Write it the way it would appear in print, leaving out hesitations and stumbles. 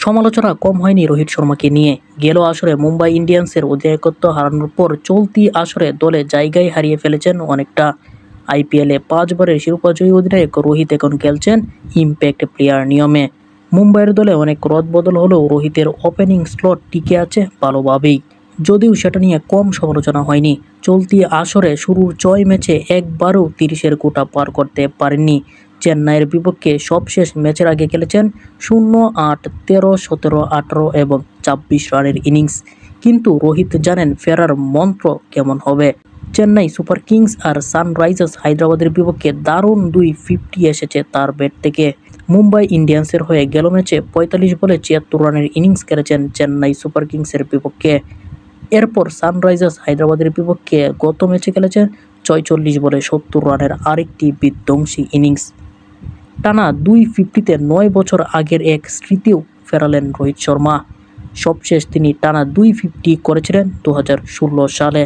সমালোচনা কম হয়নি রোহিত শর্মাকে নিয়ে। গেল আসরে মুম্বাই ইন্ডিয়ান্সের অধিনায়কত্ব হারানোর পর চলতি আসরে দলে জায়গায় হারিয়ে ফেলেছেন অনেকটা। আইপিএলে 5 বারের শিরোপাজয়ী অধিনায়ক রোহিত এখন খেলছেন ইম্প্যাক্ট প্লেয়ার নিয়মে। মুম্বাইয়ের দলে অনেক রদবদল হলেও রোহিতের ওপেনিং স্লট টিকে আছে ভালোভাবেই, যদিও সেটা নিয়ে কম সমালোচনা হয়নি। চলতি আসরে শুরুর 6 ম্যাচে একবারও 30-এর কোটা পার করতে পারেননি। চেন্নাইয়ের বিপক্ষে সবশেষ ম্যাচের আগে খেলেছেন 0-8, 13, 17, 18 এবং 26 রানের ইনিংস। কিন্তু রোহিত জানেন ফেরার মন্ত্র কেমন হবে। চেন্নাই সুপার কিংস আর সানরাইজার্স হায়দ্রাবাদের বিপক্ষে দারুণ 250 এসেছে তার ব্যাট থেকে। মুম্বাই ইন্ডিয়ান্সের হয়ে গেল ম্যাচে 45 বলে 76 রানের ইনিংস খেলেছেন চেন্নাই সুপার কিংসের বিপক্ষে। এরপর সানরাইজার্স হায়দ্রাবাদের বিপক্ষে গত ম্যাচে খেলেছেন 46 বলে 70 রানের আরেকটি বিধ্বংসী ইনিংস। টানা 250-তে 9 বছর আগের এক স্মৃতিও ফেরালেন রোহিত শর্মা। সবশেষ তিনি টানা 250 করেছিলেন 2016 সালে।